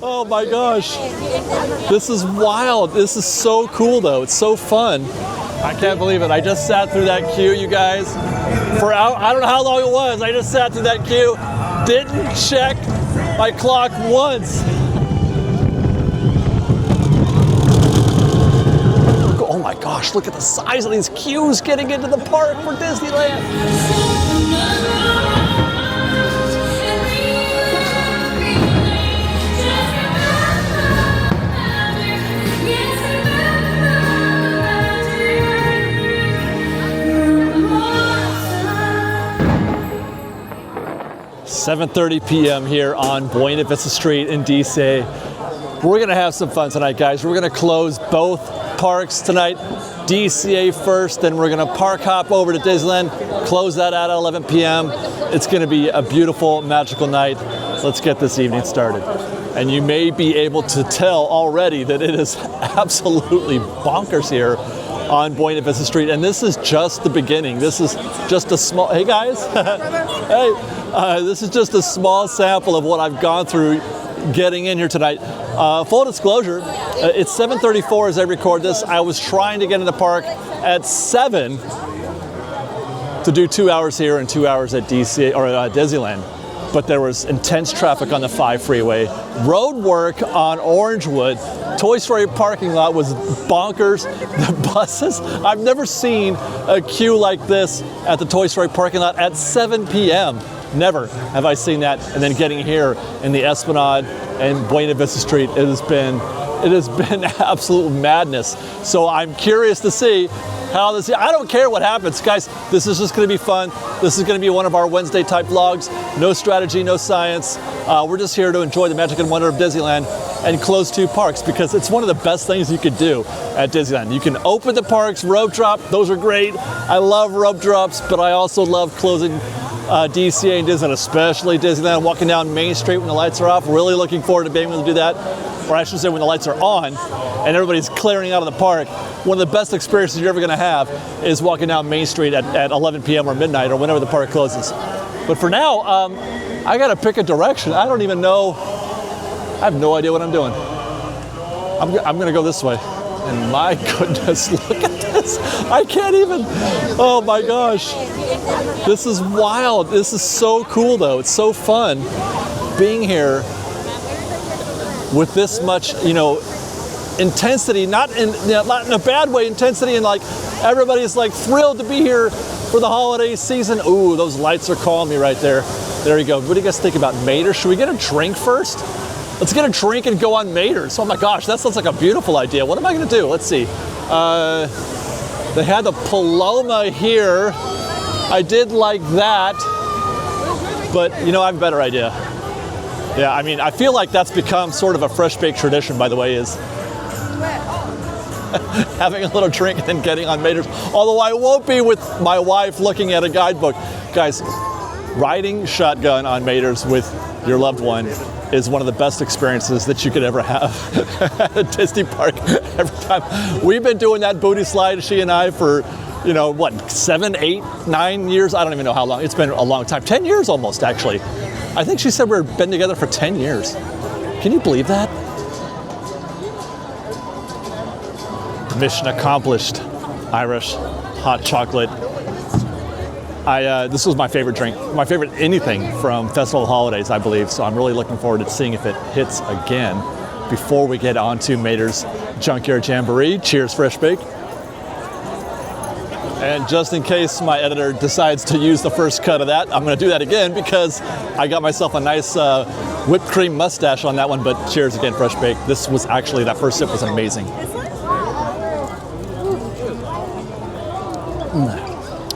Oh my gosh. This is wild. This is so cool though. It's so fun. I can't believe it. I just sat through that queue, you guys. For I don't know how long it was. I just sat through that queue. Didn't check my clock once. Oh my gosh, look at the size of these queues getting into the park for Disneyland. $7:30 p.m. here on Buena Vista Street in DCA. We're gonna have some fun tonight, guys. We're gonna close both parks tonight. DCA first, then we're gonna park hop over to Disneyland, close that out at 11 p.m. It's gonna be a beautiful, magical night. Let's get this evening started. And you may be able to tell already that it is absolutely bonkers here on Buena Vista Street. And this is just the beginning. This is just a small, hey guys, hey. This is just a small sample of what I've gone through getting in here tonight. Full disclosure, it's 7:34 as I record this. I was trying to get in the park at 7 to do 2 hours here and 2 hours at DCA or Disneyland. But there was intense traffic on the 5 freeway. Road work on Orangewood. Toy Story parking lot was bonkers. The buses, I've never seen a queue like this at the Toy Story parking lot at 7 p.m. Never have I seen that. And then getting here in the Esplanade and Buena Vista Street, it has been absolute madness. So I'm curious to see how this, I don't care what happens, guys. This is just gonna be fun. This is gonna be one of our Wednesday type vlogs. No strategy, no science. We're just here to enjoy the magic and wonder of Disneyland and close 2 parks because it's one of the best things you could do at Disneyland. You can open the parks, rope drop, those are great. I love rope drops, but I also love closing DCA and Disneyland, especially Disneyland, walking down Main Street when the lights are off. Really looking forward to being able to do that. Or I should say when the lights are on and everybody's clearing out of the park. One of the best experiences you're ever gonna have is walking down Main Street at 11 p.m. or midnight or whenever the park closes. But for now, I gotta pick a direction. I don't even know, I have no idea what I'm doing. I'm gonna go this way. And my goodness, look at this. I can't even, oh my gosh. This is wild. This is so cool though. It's so fun being here with this much, intensity, not in a bad way, intensity, and like everybody's like thrilled to be here for the holiday season. Ooh, those lights are calling me right there. There you go. What do you guys think about Mater? Should we get a drink first? Let's get a drink and go on Maters. Oh my gosh, that sounds like a beautiful idea. What am I gonna do? Let's see. They had the Paloma here. I did like that, but I have a better idea. Yeah, I mean, I feel like that's become sort of a fresh baked tradition, by the way, is having a little drink and then getting on Maters. Although I won't be with my wife looking at a guidebook. Guys, riding shotgun on Maters with your loved one is one of the best experiences that you could ever have at a Disney park. Every time we've been doing that booty slide, she and I, for 7, 8, 9 years. I don't even know how long. It's been a long time. 10 years almost, actually. I think she said we've been together for 10 years. Can you believe that? Mission accomplished. Irish hot chocolate. This was my favorite drink, my favorite anything from Festival of Holidays, I believe. So I'm really looking forward to seeing if it hits again before we get on to Mater's Junkyard Jamboree. Cheers, Fresh Bake. And just in case my editor decides to use the first cut of that, I'm going to do that again because I got myself a nice whipped cream mustache on that one. But cheers again, Fresh Bake. This was actually, that first sip was amazing.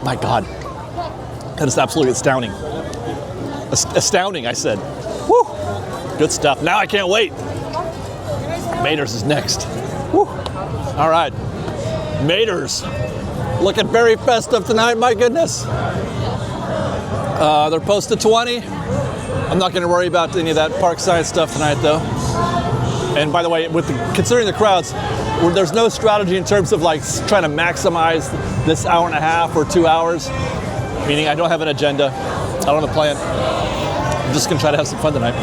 My God. That is absolutely astounding. Astounding, I said. Woo! Good stuff. Now I can't wait. Mater's is next. Woo! All right. Mater's. Looking very festive tonight, my goodness. They're posted 20. I'm not going to worry about any of that park side stuff tonight, though. And by the way, considering the crowds, there's no strategy in terms of like trying to maximize this hour and a half or 2 hours. Meaning I don't have an agenda. I don't have a plan. I'm just going to try to have some fun tonight.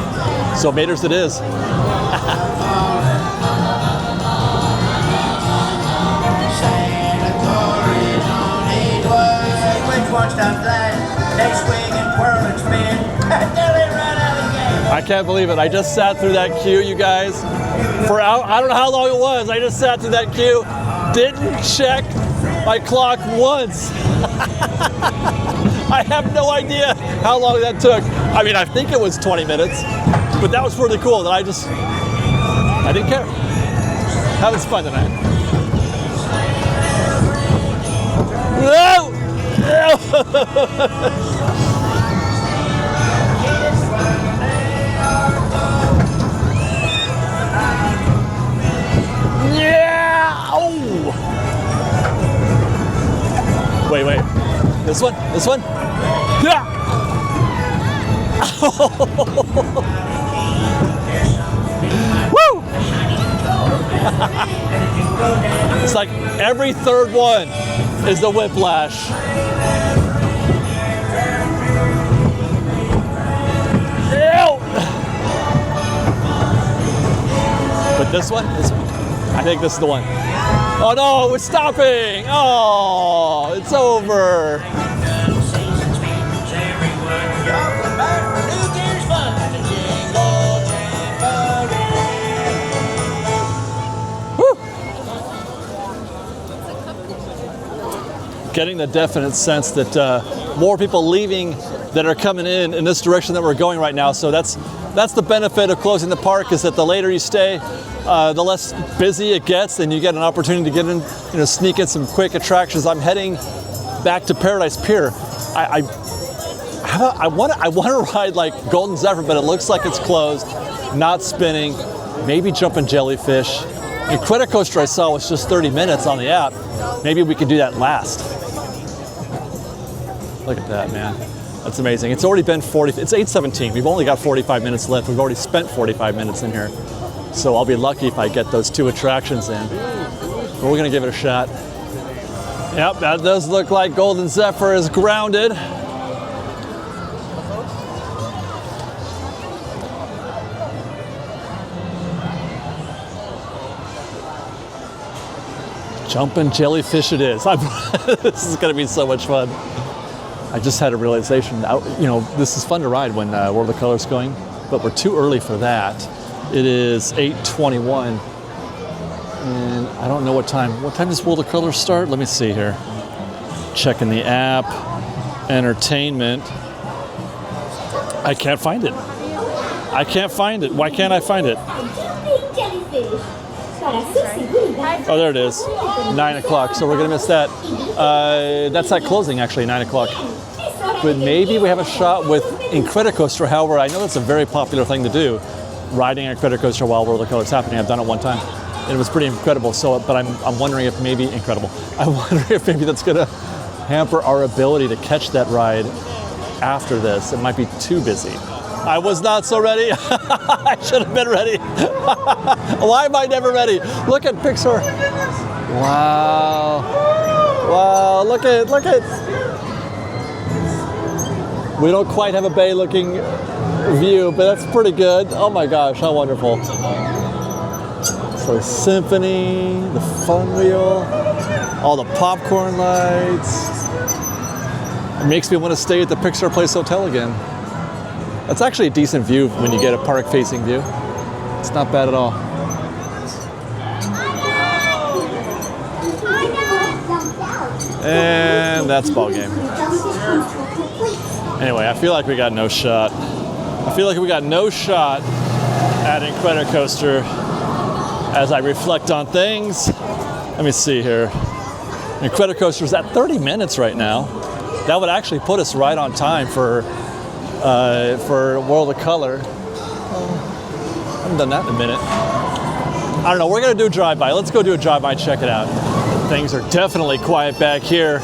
So Mater's it is. I can't believe it. I just sat through that queue, you guys. For I don't know how long it was. I just sat through that queue, didn't check my clock once. I have no idea how long that took. I mean, I think it was 20 minutes, but that was really cool that I didn't care. Having fun tonight. No! Yeah! Oh! Wait. This one? Yeah! Woo! It's like every third one is the whiplash. Ew! But this one, I think this is the one. Oh no, it's stopping! Oh, it's over. Woo. Getting the definite sense that more people leaving that are coming in this direction that we're going right now. So that's the benefit of closing the park, is that the later you stay, the less busy it gets, and you get an opportunity to get in, sneak in some quick attractions. I'm heading back to Paradise Pier. I want to ride like Golden Zephyr, but it looks like it's closed, not spinning. Maybe jumping jellyfish. The Incredicoaster I saw was just 30 minutes on the app. Maybe we could do that last. Look at that, man. That's amazing. It's already been it's 8:17. We've only got 45 minutes left. We've already spent 45 minutes in here. So I'll be lucky if I get those 2 attractions in. But we're gonna give it a shot. Yep, that does look like Golden Zephyr is grounded. Jumping jellyfish it is. This is gonna be so much fun. I just had a realization, this is fun to ride when World of Color's going, but we're too early for that. It is 8:21, and I don't know what time. What time does World of Color start? Let me see here. Checking the app, entertainment. I can't find it. Why can't I find it? Oh, there it is. 9 o'clock, so we're gonna miss that. That's at closing, actually, 9 o'clock. But maybe we have a shot with Incredicoaster. However, I know that's a very popular thing to do, riding a Incredicoaster while World of Color is happening. I've done it one time, and it was pretty incredible. But I'm wondering if maybe I'm wondering if maybe that's gonna hamper our ability to catch that ride after this. It might be too busy. I was not so ready. I should have been ready. Why am I never ready? Look at Pixar. Wow. Look at. We don't quite have a bay looking view, but that's pretty good. Oh my gosh, how wonderful. So Symphony, the Fun Wheel, all the popcorn lights. It makes me want to stay at the Pixar Place Hotel again. That's actually a decent view when you get a park facing view. It's not bad at all. And that's ball game. Anyway, I feel like we got no shot. at Incredicoaster as I reflect on things. Let me see here. Incredicoaster's at 30 minutes right now. That would actually put us right on time for World of Color. I haven't done that in a minute. I don't know, we're gonna do a drive-by. Let's go do a drive-by and check it out. Things are definitely quiet back here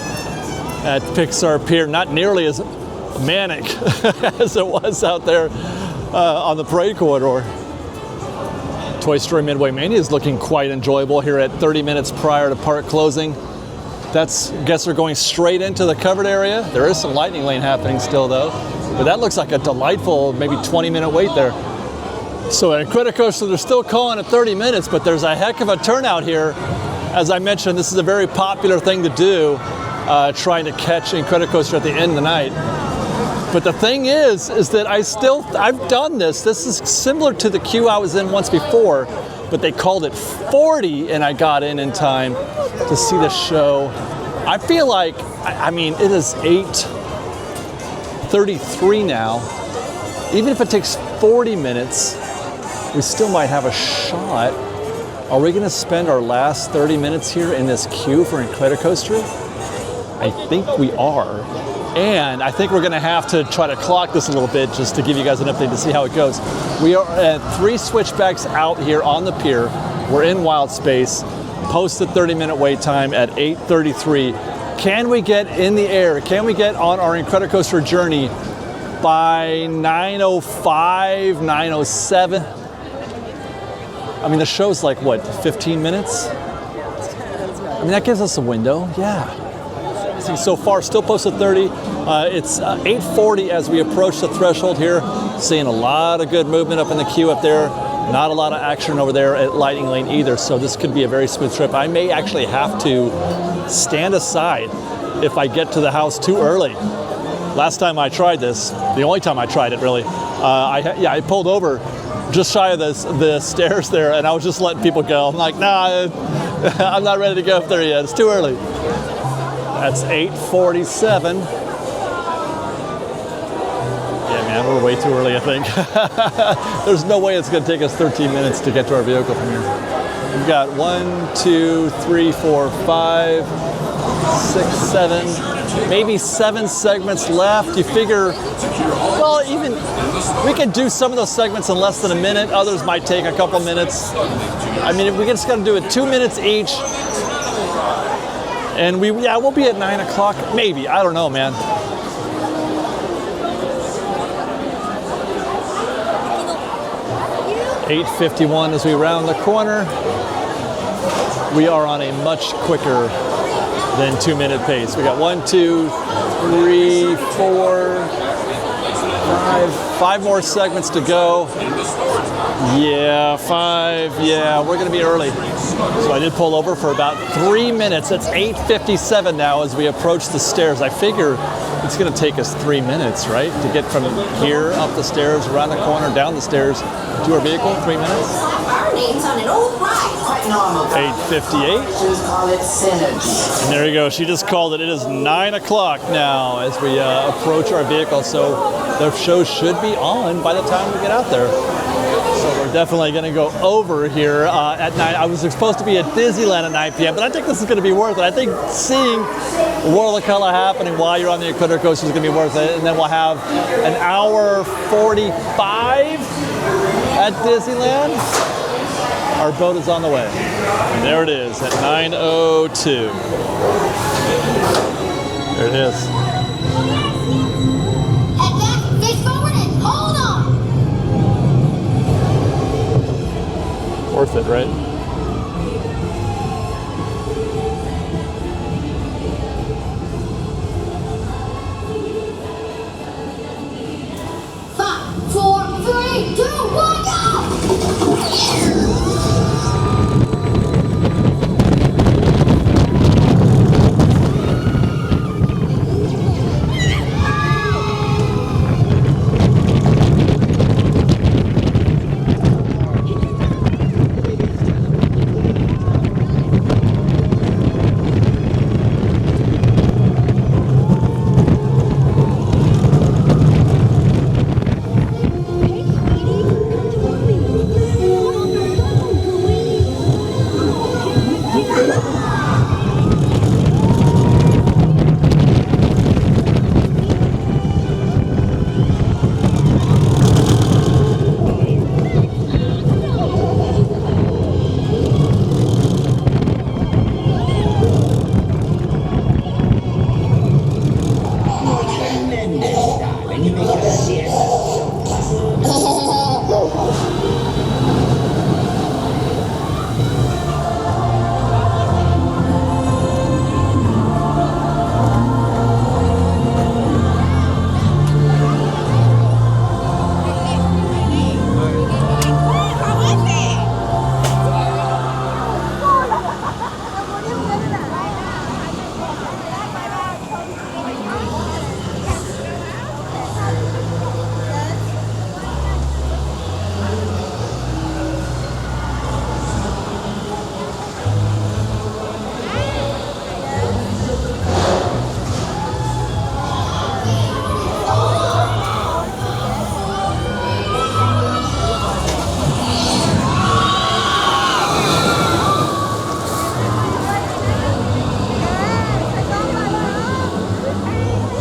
at Pixar Pier, not nearly as manic as it was out there on the parade corridor. Toy Story Midway Mania is looking quite enjoyable here at 30 minutes prior to park closing. Guests are going straight into the covered area. There is some lightning lane happening still though, but that looks like a delightful maybe 20-minute wait there. So at Incredicoaster, they're still calling it 30 minutes, but there's a heck of a turnout here. As I mentioned, this is a very popular thing to do, trying to catch Incredicoaster at the end of the night. But the thing is that I've done this. This is similar to the queue I was in once before, but they called it 40 and I got in time to see the show. I feel like, I mean, it is 8:33 now. Even if it takes 40 minutes, we still might have a shot. Are we gonna spend our last 30 minutes here in this queue for Incredicoaster? I think we are. And I think we're gonna have to try to clock this a little bit just to give you guys an update to see how it goes. We are at 3 switchbacks out here on the pier. We're in wild space, posted 30-minute wait time at 8:33. Can we get in the air? Can we get on our Incredicoaster journey by 9:05, 9:07? I mean, the show's like, what, 15 minutes? I mean, that gives us a window, yeah. See, so far, still posted 30. It's 8:40 as we approach the threshold here. Seeing a lot of good movement up in the queue up there. Not a lot of action over there at Lightning Lane either, so this could be a very smooth trip. I may actually have to stand aside if I get to the house too early. Last time I tried this, the only time I tried it really, I pulled over just shy of the stairs there, and I was just letting people go. I'm like, nah, I'm not ready to go up there yet. It's too early. That's 8:47. Yeah, man, we're way too early, I think. There's no way it's going to take us 13 minutes to get to our vehicle from here. We've got 1, 2, 3, 4, 5, 6, 7, maybe 7 segments left. You figure, well, even we could do some of those segments in less than a minute. Others might take a couple minutes. I mean, we just got to do it 2 minutes each. And we'll be at 9 o'clock, maybe. I don't know, man. $8:51 as we round the corner. We are on a much quicker than 2-minute pace. We got 1, 2, 3, 4, 5 more segments to go. Yeah, 5. Yeah, we're gonna be early. So I did pull over for about 3 minutes. It's 8:57 now as we approach the stairs. I figure it's gonna take us 3 minutes, right? To get from here up the stairs, around the corner, down the stairs to our vehicle, 3 minutes. Our name's on an old ride. 8:58. Call it synergy. And there you go. She just called it. It is 9 o'clock now as we approach our vehicle. So the show should be on by the time we get out there. So we're definitely going to go over here at 9. I was supposed to be at Disneyland at 9 p.m., but I think this is going to be worth it. I think seeing World of Color happening while you're on the Incredicoaster is going to be worth it. And then we'll have an hour 45 at Disneyland. Our boat is on the way. And there it is at 9:02. There it is. Head back, face forward, and hold on. Worth it, right? Five, 4, 3, 2, 1, go!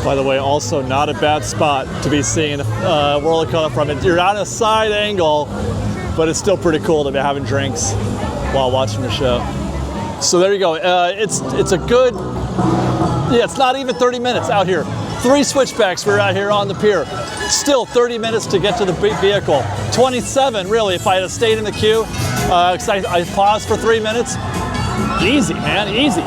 By the way, also not a bad spot to be seeing roller coaster from. You're on a side angle, but it's still pretty cool to be having drinks while watching the show. So there you go. It's a good, yeah, it's not even 30 minutes out here. 3 switchbacks we're out here on the pier. Still 30 minutes to get to the vehicle. 27 really if I had stayed in the queue. 'Cause I paused for 3 minutes. Easy, man, easy.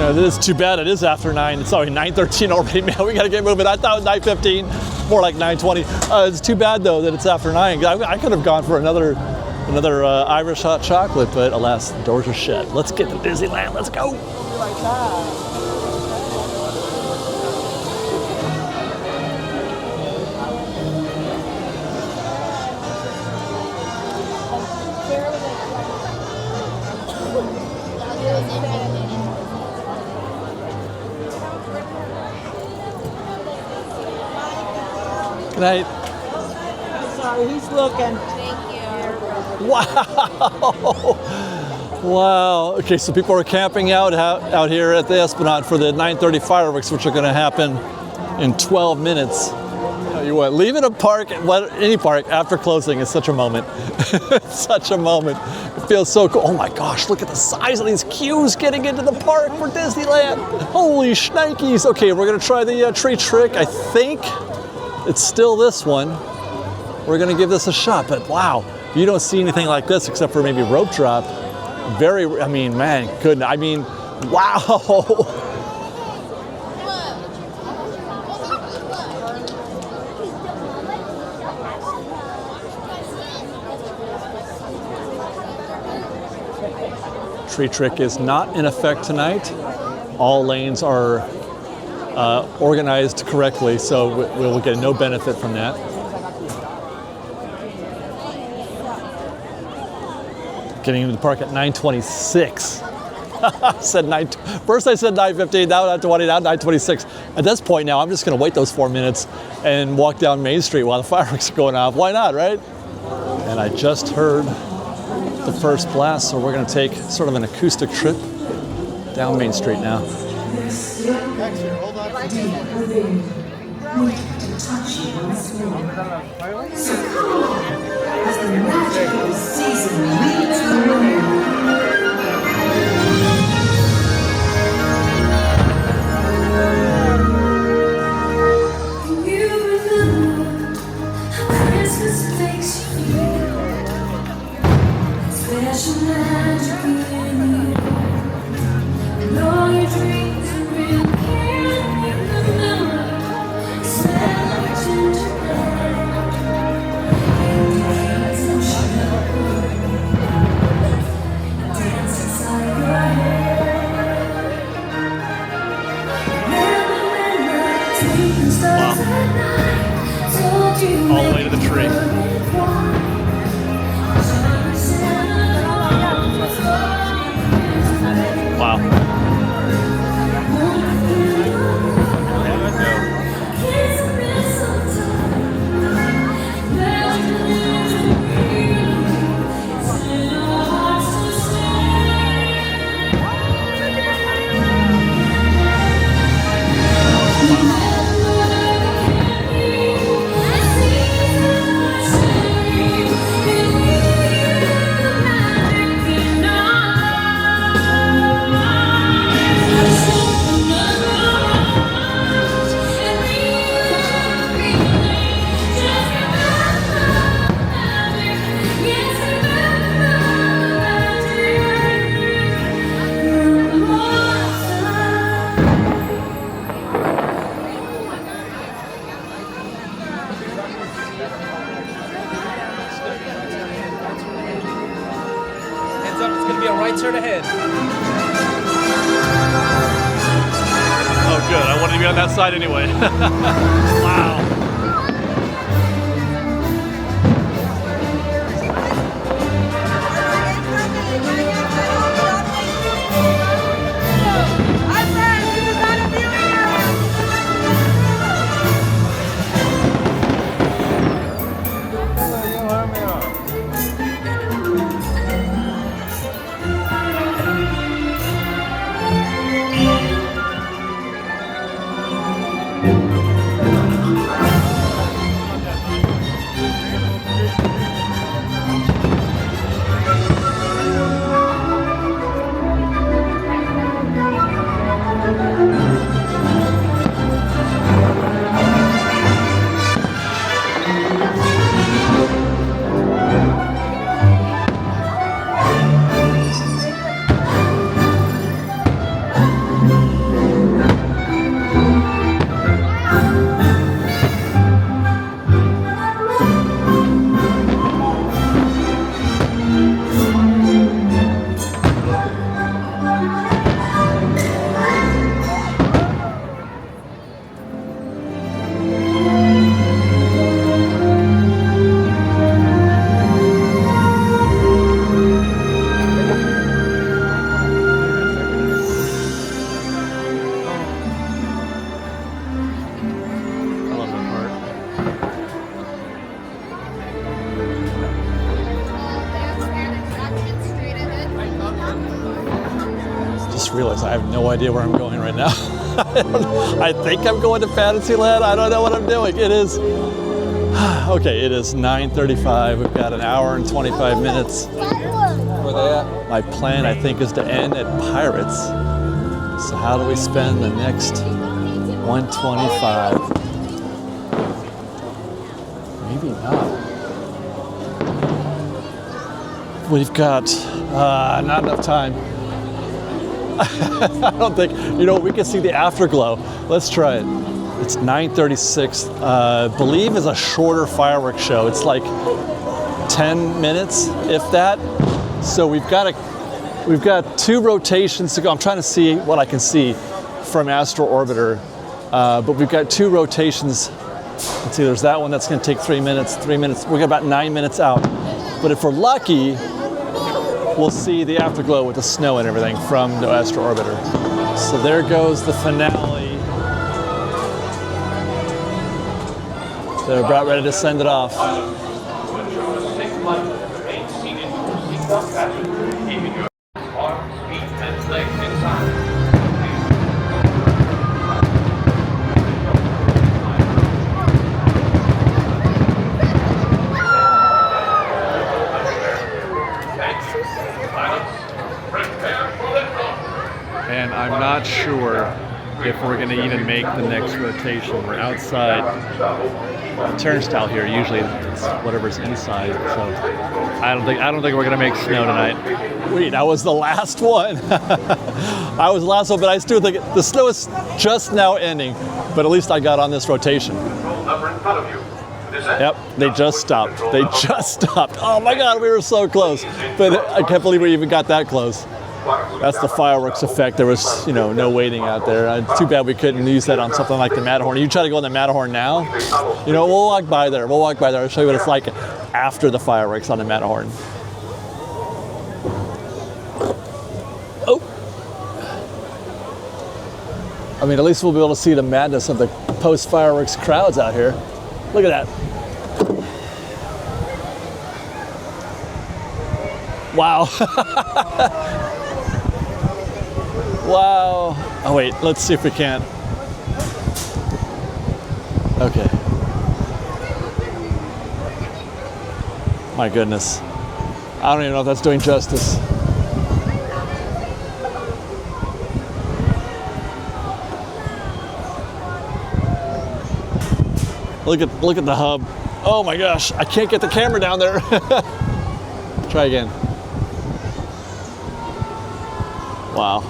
It is too bad it is after 9. It's already 9:13 already, man. We gotta get moving. I thought it was 9:15, more like 9:20. It's too bad though that it's after 9. I could have gone for another Irish hot chocolate, but alas, the doors are shut. Let's get to Disneyland. Let's go. Good night. Sorry, he's looking. Wow. Wow. Okay, so people are camping out here at the Esplanade for the 9:30 fireworks, which are going to happen in 12 minutes. Tell you what, leaving a park, any park, after closing is such a moment. Such a moment. It feels so cool. Oh my gosh, look at the size of these queues getting into the park for Disneyland. Holy shnikes. Okay, we're going to try the tree trick. I think it's still this one. We're going to give this a shot, but wow, you don't see anything like this except for maybe rope drop. I mean, man, couldn't. I mean, wow. Tree trick is not in effect tonight. All lanes are organized correctly, so we will get no benefit from that. Getting into the park at 9:26. First I said 9:15, now 9:20, now 9:26. At this point now, I'm just going to wait those 4 minutes and walk down Main Street while the fireworks are going off. Why not, right? And I just heard the first blast, so we're going to take sort of an acoustic trip down Main Street now. As the magical season leads the way. Can you remember how Christmas makes you feel? Special magic in the air. And all your dreams are real. Can you remember the smell of gingerbread? All the way to the tree. Wow. on that side anyway. Wow. Realize I have no idea where I'm going right now. I think I'm going to Fantasyland. I don't know what I'm doing. It is okay. It is 9:35. We've got an hour and 25 minutes. Where they at? My plan, I think, is to end at Pirates. So how do we spend the next 125? Maybe not. We've got not enough time. I don't think, we can see the afterglow. Let's try it. It's 9:36. Believe is a shorter fireworks show. It's like 10 minutes, if that. So we've got 2 rotations to go. I'm trying to see what I can see from Astro Orbiter, but we've got 2 rotations. Let's see, there's that one that's going to take 3 minutes. 3 minutes. We're about 9 minutes out. But if we're lucky, we'll see the afterglow with the snow and everything from the Astro Orbiter. So there goes the finale. They're about ready to send it off. And I'm not sure if we're going to even make the next rotation. We're outside the turnstile here. Usually it's whatever's inside. So I don't think we're going to make snow tonight. Wait, I was the last one. I was the last one, but I still think the snow is just now ending. But at least I got on this rotation. Yep, they just stopped. They just stopped. Oh my God, we were so close. But I can't believe we even got that close. That's the fireworks effect. There was, no waiting out there. Too bad we couldn't use that on something like the Matterhorn. You try to go on the Matterhorn now, we'll walk by there. We'll walk by there. I'll show you what it's like after the fireworks on the Matterhorn. Oh. I mean, at least we'll be able to see the madness of the post-fireworks crowds out here. Look at that. Wow. Wow. Oh wait, let's see if we can. Okay. My goodness. I don't even know if that's doing justice. Look at the hub. Oh my gosh, I can't get the camera down there. Try again. Wow.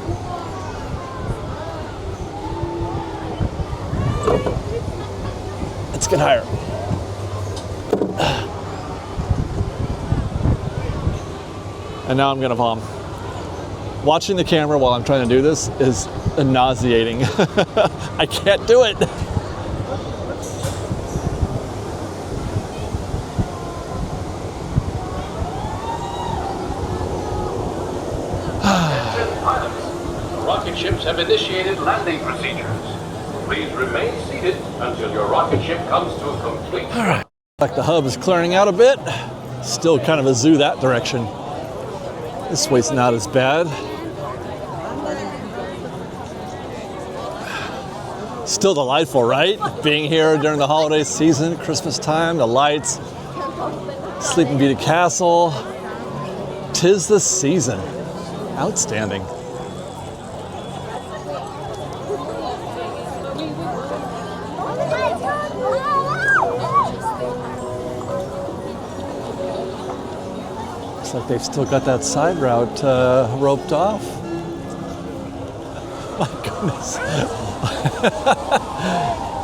Let's get higher. And now I'm gonna vom. Watching the camera while I'm trying to do this is nauseating. I can't do it. Rocket ships have initiated landing procedures. Please remain seated until your rocket ship comes to a complete stop. Like the hub is clearing out a bit. Still kind of a zoo that direction. This way's not as bad. Still delightful, right? Being here during the holiday season, Christmas time, the lights, Sleeping Beauty Castle. 'Tis the season. Outstanding. Looks like they've still got that side route roped off. My goodness.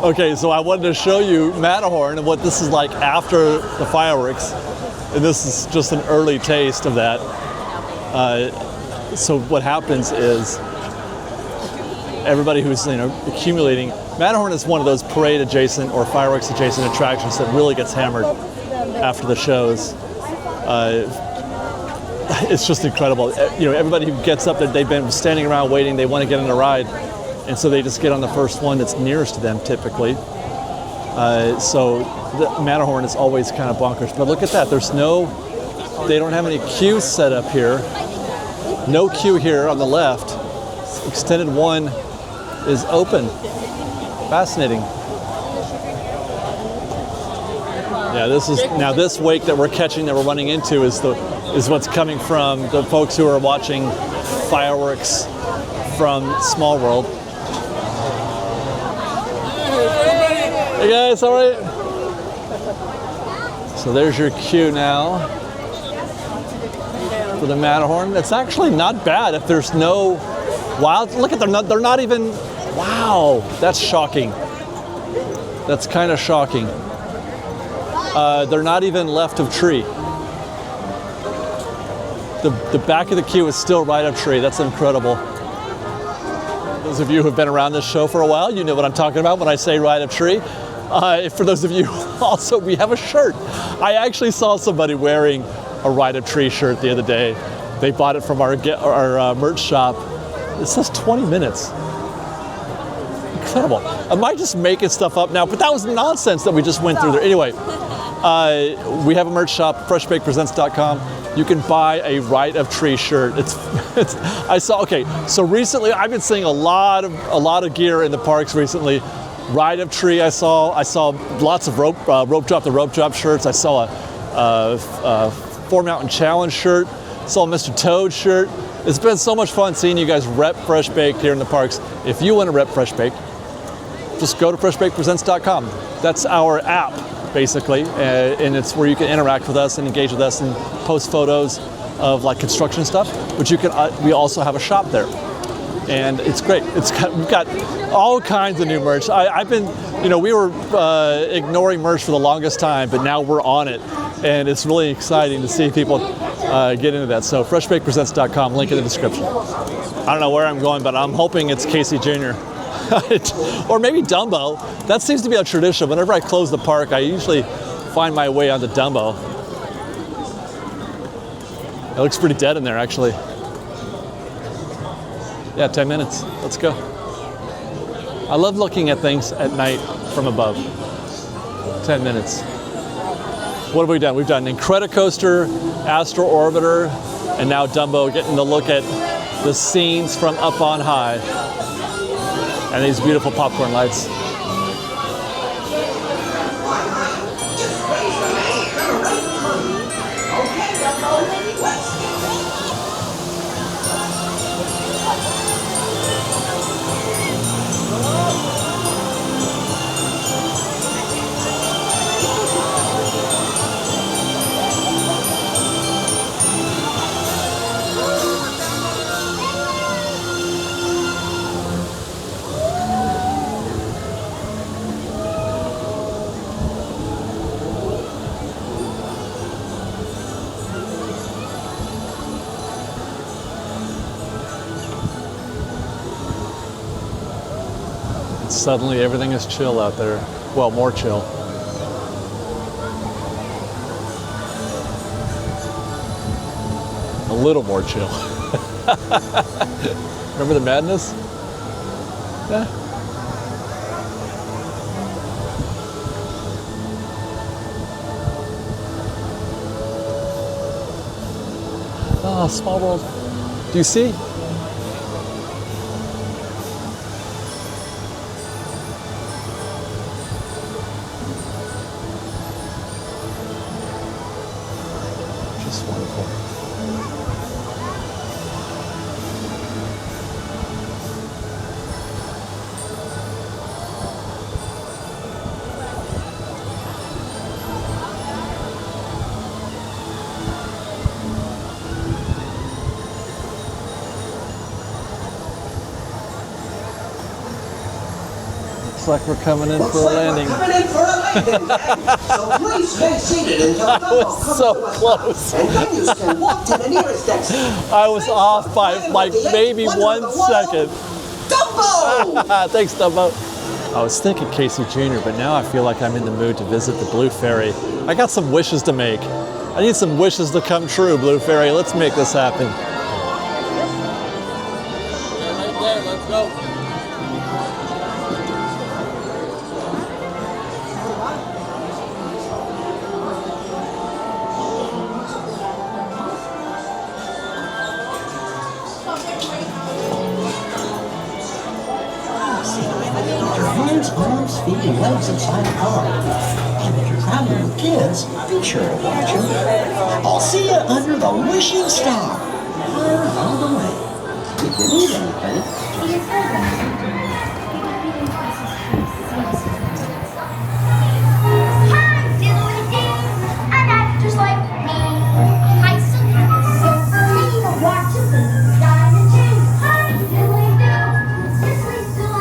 Okay, so I wanted to show you Matterhorn and what this is like after the fireworks. And this is just an early taste of that. So what happens is everybody who's accumulating, Matterhorn is one of those parade adjacent or fireworks adjacent attractions that really gets hammered after the shows. It's just incredible. Everybody who gets up there, they've been standing around waiting, they want to get on a ride, and so they just get on the first one that's nearest to them typically. So the Matterhorn is always kind of bonkers. But look at that, they don't have any queues set up here. No queue here on the left. Extended one is open. Fascinating. Yeah, this wake that we're catching, that we're running into, is what's coming from the folks who are watching fireworks from Small World. Hey guys, all right? So there's your queue now for the Matterhorn. It's actually not bad if there's no wild. Look at them, they're not even. Wow, that's shocking. That's kind of shocking. They're not even left of tree. The back of the queue is still right of tree. That's incredible. Those of you who have been around this show for a while, you know what I'm talking about when I say right of tree. For those of you, also, we have a shirt. I actually saw somebody wearing a right of tree shirt the other day. They bought it from our merch shop. It says 20 minutes. Incredible. Am I just making stuff up now? But that was nonsense that we just went through there. Anyway, we have a merch shop, freshbakepresents.com. You can buy a right of tree shirt. So recently I've been seeing a lot of gear in the parks recently. Right of tree I saw lots of rope drop shirts. I saw a Four Mountain Challenge shirt. Saw a Mr. Toad shirt. It's been so much fun seeing you guys rep Fresh Baked here in the parks. If you want to rep Fresh Baked, just go to freshbakepresents.com. That's our app, basically, and it's where you can interact with us and engage with us and post photos of like construction stuff. But you can, we also have a shop there, and it's great. We've got all kinds of new merch. I've been, we were ignoring merch for the longest time, but now we're on it, and it's really exciting to see people get into that. So freshbakepresents.com, link in the description. I don't know where I'm going, but I'm hoping it's Casey Jr. Or maybe Dumbo. That seems to be a tradition. Whenever I close the park, I usually find my way onto Dumbo. It looks pretty dead in there, actually. Yeah, 10 minutes. Let's go. I love looking at things at night from above. 10 minutes. What have we done? We've done Incredicoaster, Astro Orbiter, and now Dumbo, getting to look at the scenes from up on high. And these beautiful popcorn lights. Suddenly everything is chill out there. Well, more chill. A little more chill. Remember the madness? Yeah. Oh, small world. Do you see? Just wonderful. Looks like we're coming in for a landing. Coming in for a landing, Jack. So please stay seated until I was so close. And then you can walk to the nearest exit. I was off by like maybe 1 second. Dumbo! Thanks, Dumbo. I was thinking Casey Jr., but now I feel like I'm in the mood to visit the Blue Fairy. I got some wishes to make. I need some wishes to come true, Blue Fairy. Let's make this happen. Right there, let's go. Arms, feet, and legs inside the car. And if you're traveling with kids, be sure to watch them. I'll see you under the wishing star. On the way. If you need anything, Hi, diddly-doo. An actor's like me. Hi, so silver watches the diamond chain. Hi, diddly-doo. Seriously, still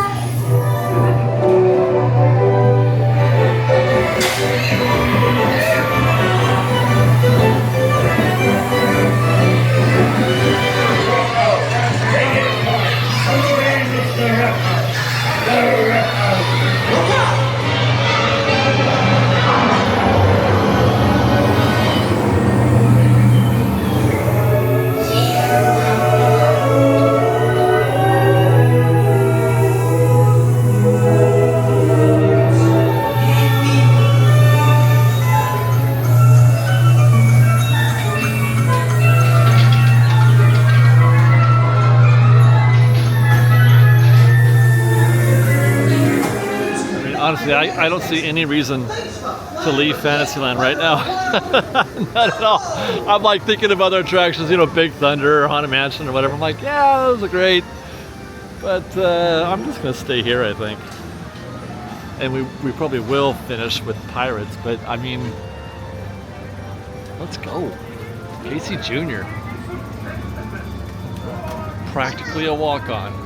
Honestly, I don't see any reason to leave Fantasyland right now. Not at all. I'm like thinking of other attractions, you know, Big Thunder or Haunted Mansion or whatever. I'm like, yeah, those are great. But I'm just going to stay here, I think. And we probably will finish with Pirates, but I mean, let's go. Casey Jr. Practically a walk-on.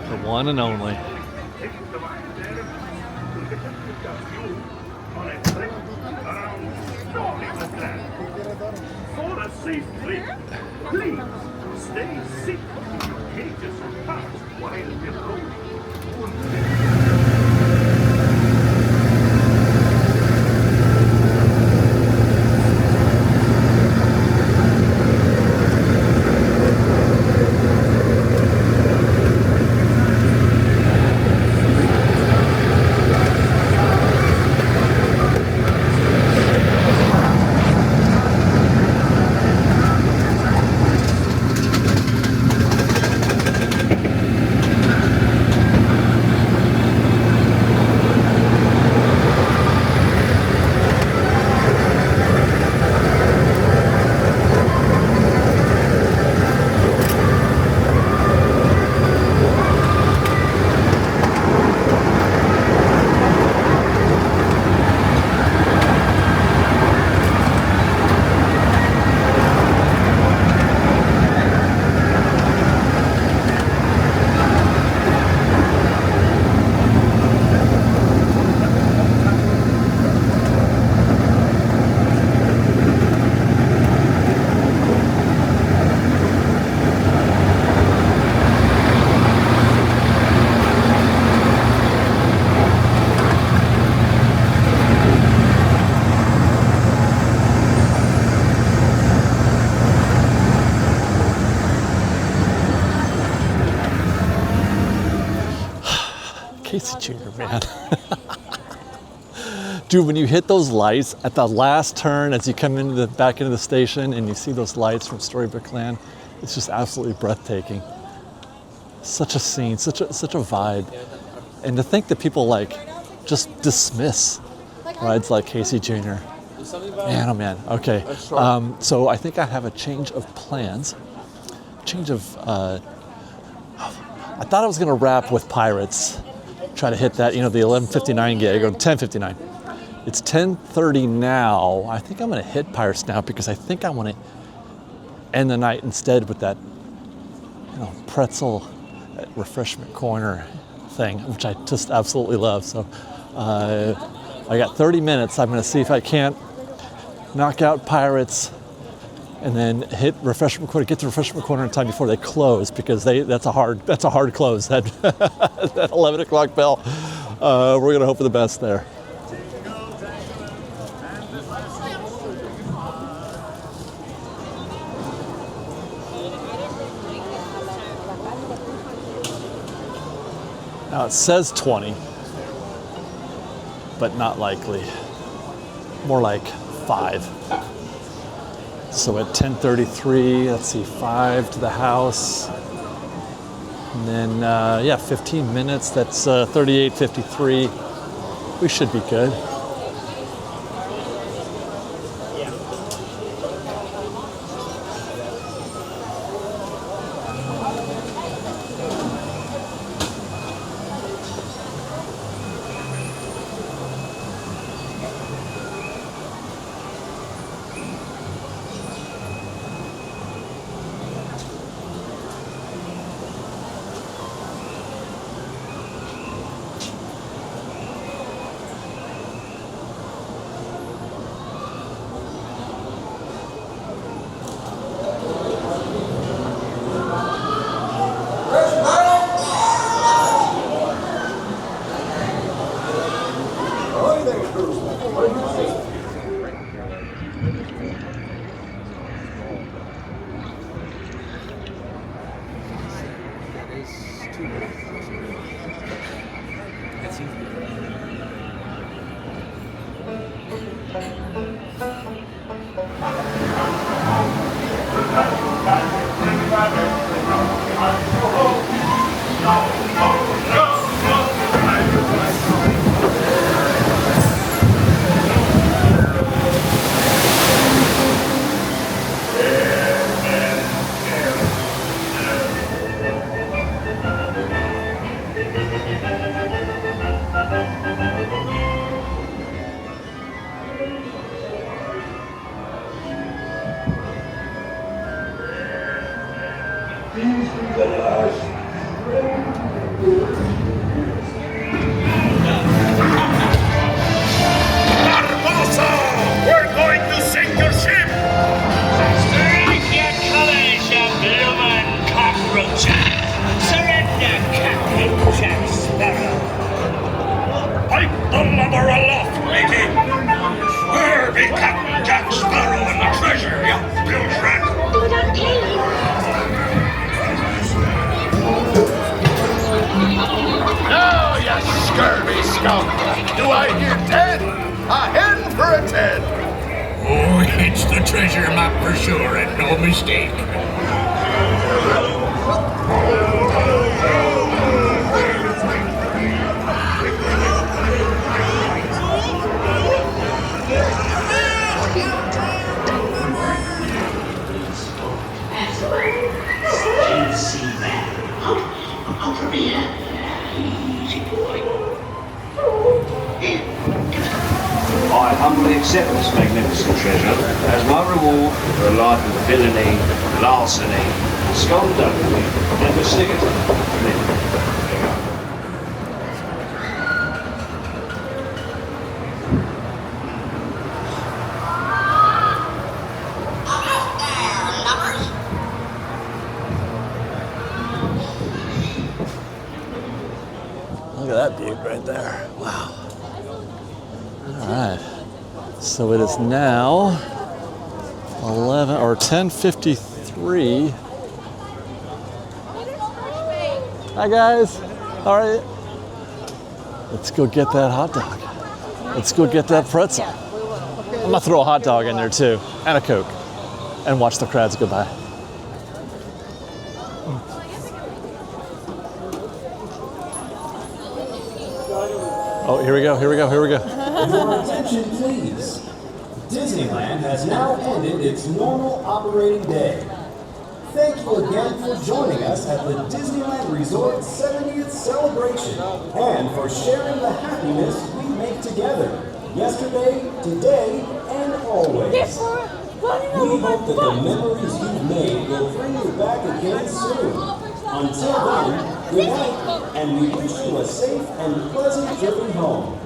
The one and only. For a safe trip, please stay seated. Cages are packed while you're loading. Casey Jr., man. Dude, when you hit those lights at the last turn as you come into the back into the station and you see those lights from Storybook Land, it's just absolutely breathtaking. Such a scene, such a vibe. And to think that people like just dismiss rides like Casey Jr. Man, oh man. Okay. So I think I have a change of plans. I thought I was gonna wrap with Pirates, try to hit that, you know, the 11:59 gig or 10:59. It's 10:30 now. I think I'm gonna hit Pirates now because I think I want to end the night instead with that, you know, pretzel at refreshment corner thing, which I just absolutely love. So I got 30 minutes. I'm gonna see if I can't knock out Pirates and then hit refreshment corner, get to refreshment corner in time before they close, because that's a hard close. That 11 o'clock bell. We're gonna hope for the best there. Now it says 20, but not likely. More like 5. So at 10:33, let's see, 5 to the house. And then, 15 minutes, that's 38:53. We should be good. Do I hear 10? A hen for a 10. Oh, it's the treasure map for sure, and no mistake. I humbly accept this magnificent treasure as my reward for a life of villainy, larceny, skullduggery, and festivity. Look at that beaut right there. Wow. All right. So it is now 11 or 10:53. Hi guys. All right. Let's go get that hot dog. Let's go get that pretzel. I'm gonna throw a hot dog in there too, and a Coke, and watch the crowds go by. Oh, here we go, here we go, here we go. Your attention, please. Disneyland has now ended its normal operating day. Thank you again for joining us at the Disneyland Resort 70th celebration and for sharing the happiness we make together, yesterday, today, and always. We hope that the memories you've made will bring you back again soon. Until then, good night, and we wish you a safe and pleasant journey home.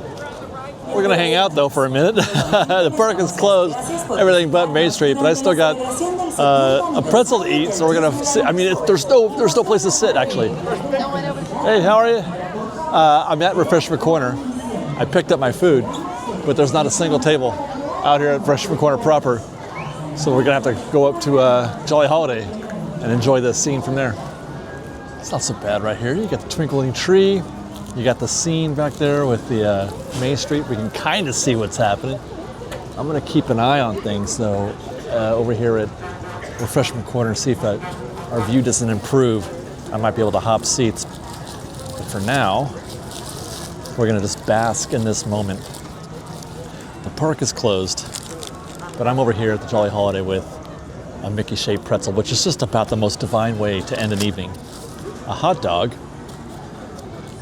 We're gonna hang out though for a minute. The park is closed, everything but Main Street, but I still got a pretzel to eat, so we're gonna sit. I mean, there's no place to sit actually. Hey, how are you? I'm at Refreshment Corner. I picked up my food, but there's not a single table out here at Refreshment Corner proper. So we're gonna have to go up to Jolly Holiday and enjoy the scene from there. It's not so bad right here. You got the twinkling tree. You got the scene back there with the Main Street. We can kind of see what's happening. I'm gonna keep an eye on things though over here at Refreshment Corner, see if our view doesn't improve. I might be able to hop seats. But for now, we're gonna just bask in this moment. The park is closed, but I'm over here at the Jolly Holiday with a Mickey-shaped pretzel, which is just about the most divine way to end an evening. A hot dog,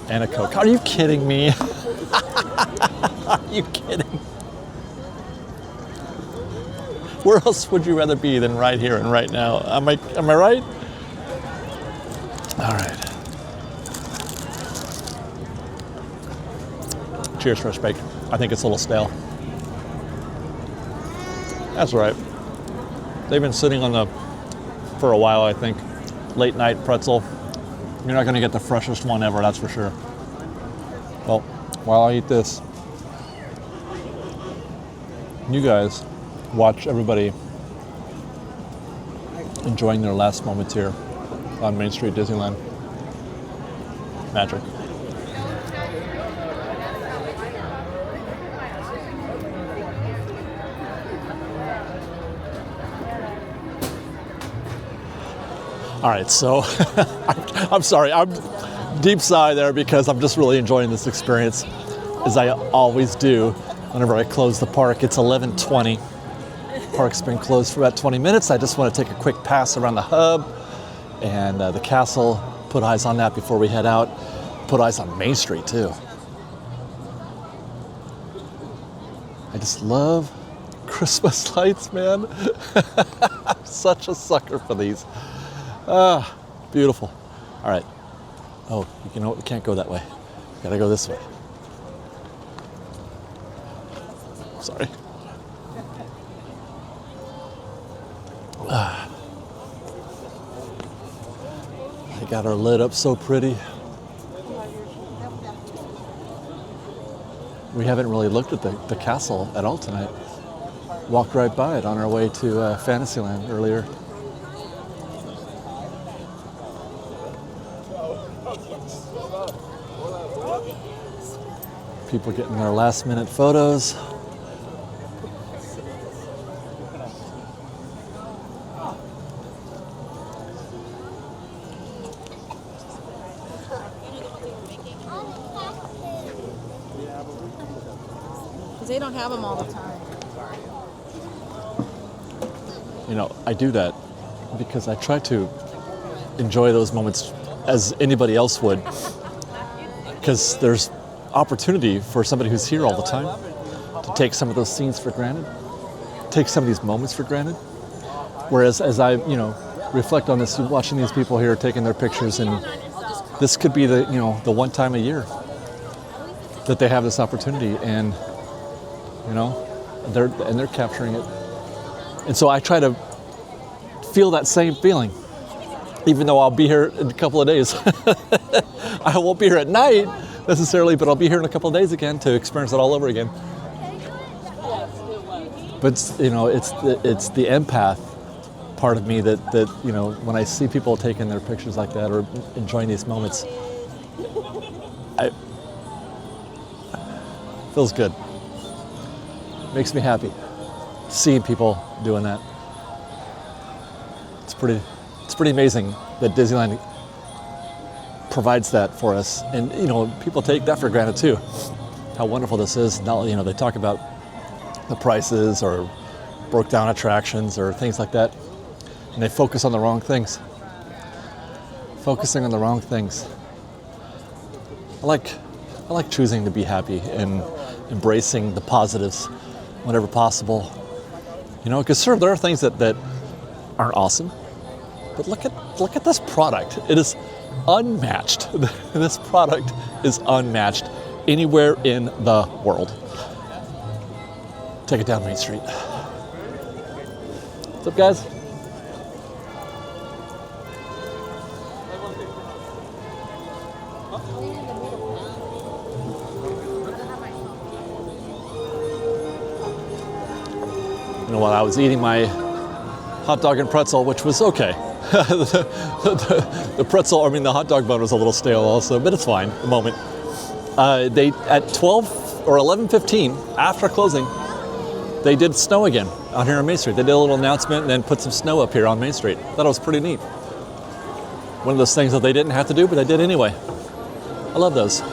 and a Coke. Are you kidding me? Are you kidding? Where else would you rather be than right here and right now? Am I right? All right. Cheers, fresh baked. I think it's a little stale. That's all right. They've been sitting for a while, I think. Late night pretzel. You're not gonna get the freshest one ever, that's for sure. Well, while I eat this, you guys watch everybody enjoying their last moments here on Main Street, Disneyland. Magic. All right, so I'm sorry, I'm deep sigh there because I'm just really enjoying this experience, as I always do whenever I close the park. It's 11:20. Park's been closed for about 20 minutes. I just want to take a quick pass around the hub and the castle, put eyes on that before we head out. Put eyes on Main Street too. I just love Christmas lights, man. I'm such a sucker for these. Ah, beautiful. All right. Oh, you know what? We can't go that way. We gotta go this way. Sorry. Ah. They got our lit up so pretty. We haven't really looked at the castle at all tonight. Walked right by it on our way to Fantasyland earlier. People getting their last minute photos. Because they don't have them all the time. You know, I do that because I try to enjoy those moments as anybody else would, because there's opportunity for somebody who's here all the time to take some of those scenes for granted, take some of these moments for granted. Whereas as I, reflect on this, watching these people here taking their pictures, and this could be the one time a year that they have this opportunity, and they're capturing it. And so I try to feel that same feeling, even though I'll be here in a couple of days. I won't be here at night necessarily, but I'll be here in a couple of days again to experience it all over again. But it's the empath part of me that when I see people taking their pictures like that or enjoying these moments, Feels good. Makes me happy seeing people doing that. It's pretty amazing that Disneyland provides that for us, and people take that for granted too. How wonderful this is. Now they talk about the prices or broke down attractions or things like that, and they focus on the wrong things. Focusing on the wrong things. I like choosing to be happy and embracing the positives whenever possible. Because sure, there are things that aren't awesome, but look at this product. It is unmatched. This product is unmatched anywhere in the world. Take it down Main Street. What's up, guys? While I was eating my hot dog and pretzel, which was okay. the hot dog bun was a little stale also, but it's fine, the moment. They, at 12 or 11:15, after closing, they did snow again out here on Main Street. They did a little announcement and then put some snow up here on Main Street. Thought it was pretty neat. One of those things that they didn't have to do, but they did anyway. I love those.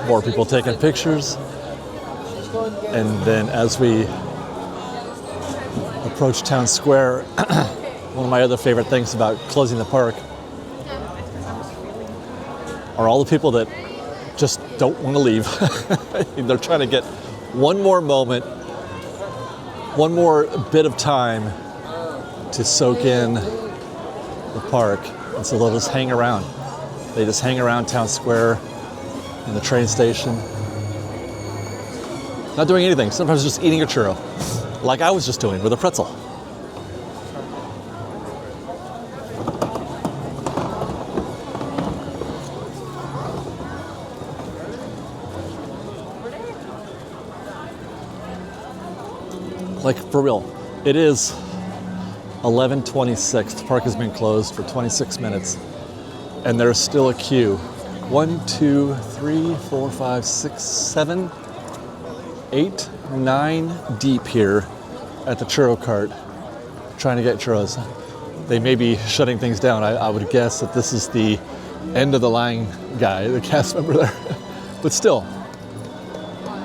More people taking pictures, and then as we approach Town Square, one of my other favorite things about closing the park are all the people that just don't want to leave. They're trying to get one more moment, one more bit of time to soak in the park, and so they'll just hang around. They just hang around Town Square, in the train station, not doing anything, sometimes just eating a churro, like I was just doing with a pretzel. Like, for real, it is 11:26, the park has been closed for 26 minutes, and there's still a queue. 1, 2, 3, 4, 5, 6, 7, 8, 9 deep here at the churro cart trying to get churros. They may be shutting things down. I would guess that this is the end of the line guy, the cast member there. But still,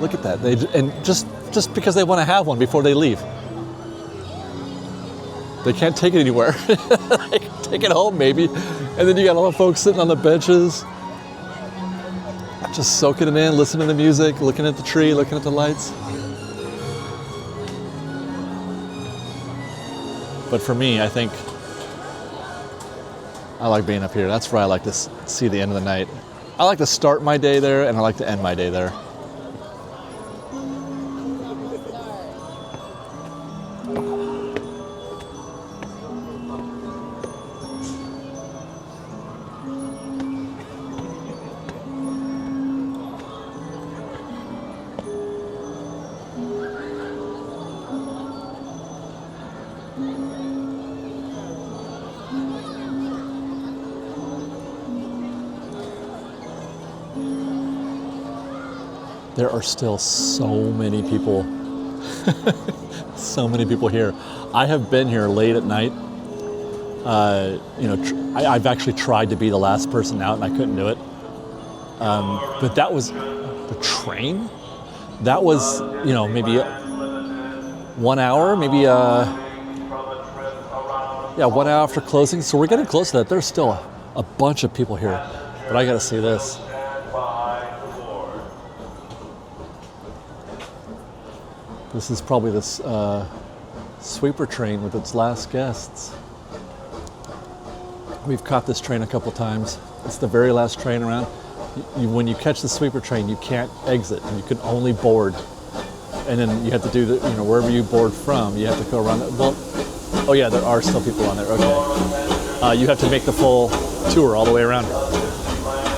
look at that. And just because they want to have one before they leave. They can't take it anywhere. They can take it home maybe. And then you got all the folks sitting on the benches, just soaking it in, listening to the music, looking at the tree, looking at the lights. But for me, I think I like being up here. That's where I like to see the end of the night. I like to start my day there, and I like to end my day there. There are still so many people, so many people here. I have been here late at night. I've actually tried to be the last person out and I couldn't do it. But that was the train. That was, maybe 1 hour, maybe 1 hour after closing. So we're getting close to that. There's still a bunch of people here, but I gotta see this. This is probably this sweeper train with its last guests. We've caught this train a couple times. It's the very last train around. When you catch the sweeper train, you can't exit. You can only board. And then you have to do wherever you board from, you have to go around. Well, oh yeah, there are still people on there. Okay. You have to make the full tour all the way around.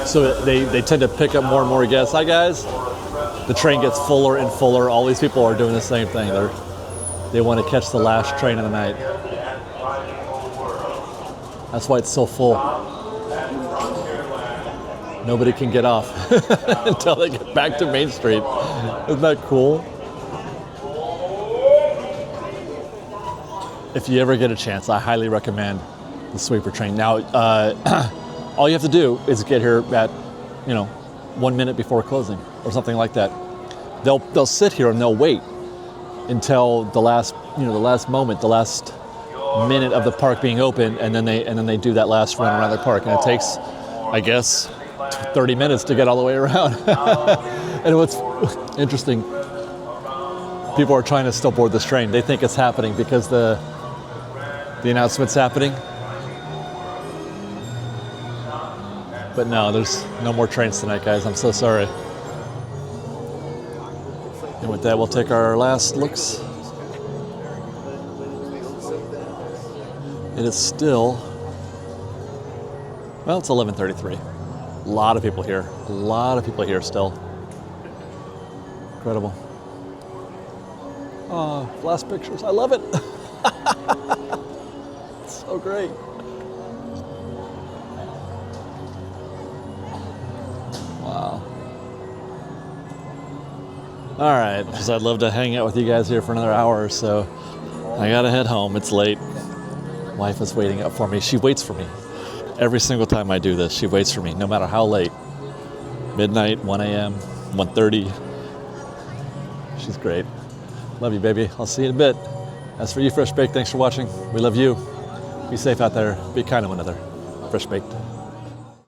So they tend to pick up more and more guests. Hi guys. The train gets fuller and fuller. All these people are doing the same thing. They want to catch the last train of the night. That's why it's so full. Nobody can get off until they get back to Main Street. Isn't that cool? If you ever get a chance, I highly recommend the sweeper train. Now, all you have to do is get here at, 1 minute before closing or something like that. They'll sit here and they'll wait until the last moment, the last minute of the park being open, and then they do that last run around the park, and it takes, I guess, 30 minutes to get all the way around. And what's interesting, people are trying to still board this train. They think it's happening because the announcement's happening. But no, there's no more trains tonight, guys. I'm so sorry. And with that, we'll take our last looks. It is still, well, it's 11:33. A lot of people here. A lot of people here still. Incredible. Oh, last pictures. I love it. It's so great. Wow. All right, because I'd love to hang out with you guys here for another hour or so. I gotta head home. It's late. Wife is waiting up for me. She waits for me. Every single time I do this, she waits for me, no matter how late. Midnight, 1 a.m., 1:30. She's great. Love you, baby. I'll see you in a bit. As for you, Fresh Baked, thanks for watching. We love you. Be safe out there. Be kind to one another. Fresh Baked.